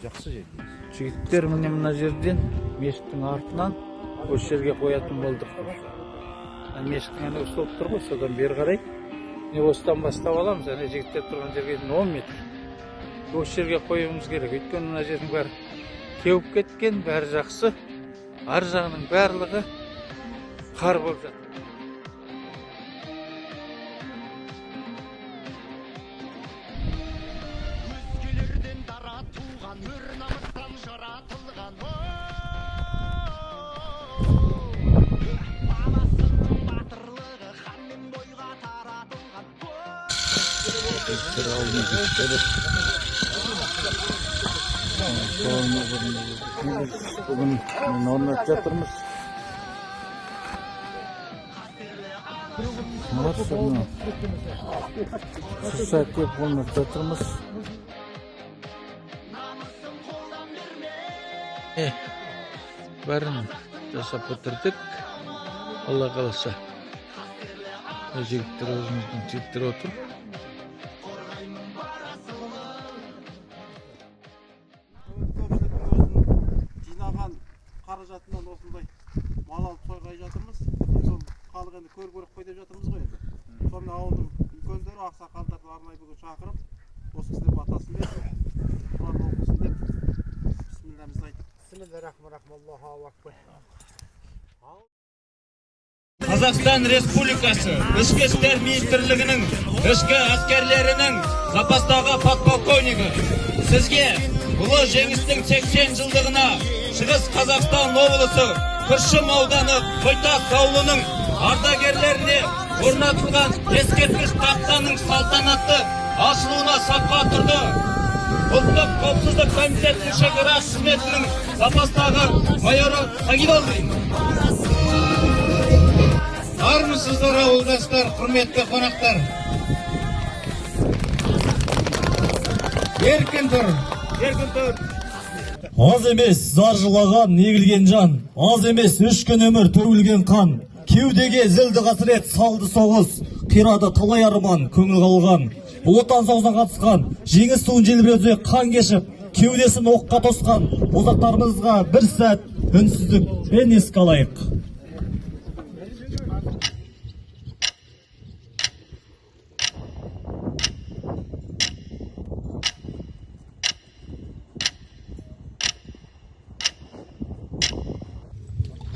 Жақсы жер. Жігіттер мына жерден мешіттің артынан осы жерге қоятын болдық. Мешіттің ана ұсталып тұр ғой, содан бері қарай. Осыдан бастап аламыз, ана жігіттер тұрған жерге 10 метр. Осы жерге қоюымыз керек. Өйткені мына жердің бәрі кеуіп кеткен, бәрі жақсы. Ар жағының барлығы қар болып жатыр. Bugün ornat жатырмыз. Сұрса кеп орнат жатырмыз. Бәрін жасап бітірдік. Алла қаласа. Жігіттер өзіміздің жігіттер отыр. Қаражатынан осындай мал алып сойғай жатырмыз. Сол халық енді көріп қой деп жатырмыз ғой енді. Сонда ауылдың үлкендері, ақсақалдарды арнайы бүгін шақырып, осы кісілер батасын беріп, Құран оқысын деп бисмиллахымызды айтып. Бисмиллахиррахманиррахим. Аллаху акбар. Қазақстан Республикасы Ішкі істер министрлігінің ішкі әскерлерінің запастағы подполковнигі, сізге ұлы жеңістің 80 жылдығына Шығыс Қазақстан облысы Күршім ауданы Қойтақ ауылының ардагерлеріне орнатылған ескерткіш тақтаның салтанатты ашылуына сапқа тұрды. Ұлттық қауіпсіздік комитетінің шекара қызметінің запастағы майоры Сагидолдин. Армысыздар ауылдастар, құрметті қонақтар. Еркін тұр. Аз емес зар жылаған егілген жан, аз емес 3 күн өмір төгілген қан, кеудеге зілді қасірет салды соғыс, қирады талай арман көңіл қалған. Отан соғысына қатысқан, жеңіс туын желбіреуде қан кешіп, кеудесін оққа тосқан озақтарымызға бір сәт үнсіздікпен еске алайық.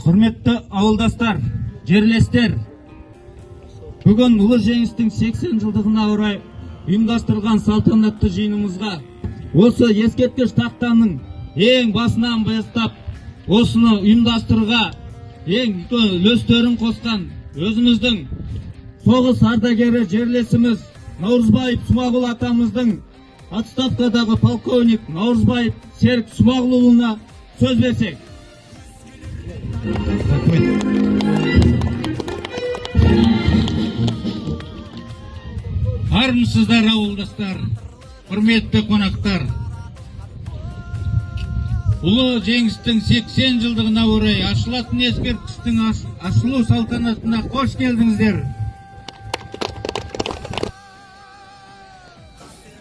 Құрметті ауылдастар, жерлестер, бүгін ұлы жеңістің 80 жылдығына орай ұйымдастырылған салтанатты жиынымызға осы ескерткіш тақтаның ең басынан бастап осыны ұйымдастыруға ең үлестерін қосқан өзіміздің соғыс ардагері жерлесіміз Наурызбаев Смағұл атамыздың отставкадағы полковник Наурызбаев Серік Смағұлұлына сөз берсек. Армысыздар ауылдастар, құрметті қонақтар. Ұлы жеңістің 80 жылдығына орай ашылатын ескерткіштің ашылу салтанатына қош келдіңіздер.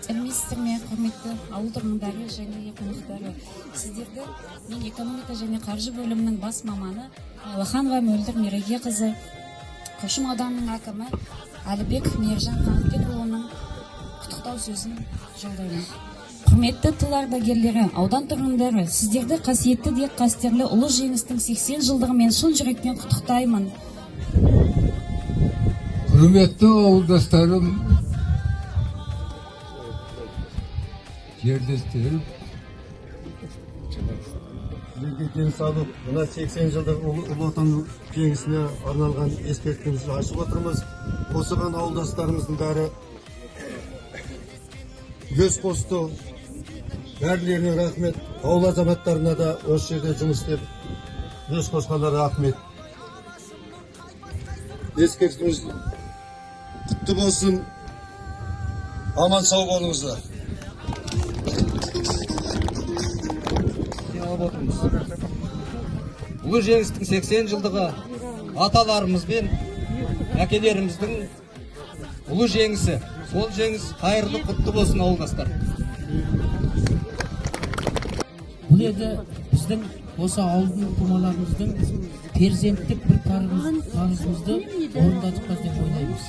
Сәлеметсіздер ме, құрметті ауыл тұрғындары және қонақтары. Сіздерді мен экономика және қаржы бөлімінің бас маманы Айлаханова Мөлдір Мерегеқызы, Күршім ауданының әкімі Әлібек Мейіржан Қанатбекұлының құттықтау сөзін жолдаймын. Құрметті тыл ардагерлері, аудан тұрғындары, сіздерді қасиетті де қастерлі ұлы жеңістің 80 жылдығымен шын жүректен құттықтаймын. Құрметті ауылдастарым, жерлестерім, Сіздерге денсаулық, мына 80 жылдық ұлы отан жеңісіне арналған ескерткішімізді ашып отырмыз. Қосылған ауылдастарымыздың бәрі үлес қосты. Бәрілеріне рахмет. Ауыл азаматтарына да осы жерде жұмыс істеп үлес қосқандарына рахмет. Ескерткішіміз құтты болсын. Аман сау болыңыздар. Ұлы жеңістің 80 жылдығы аталарымыз бен әкелеріміздің ұлы жеңісі. Сол жеңіс қайырлы құтты болсын ауылдастар. бұл еді біздің осы ауылдың тумаларымыздың перзенттік бір парызымызды орындадық деп ойлаймыз.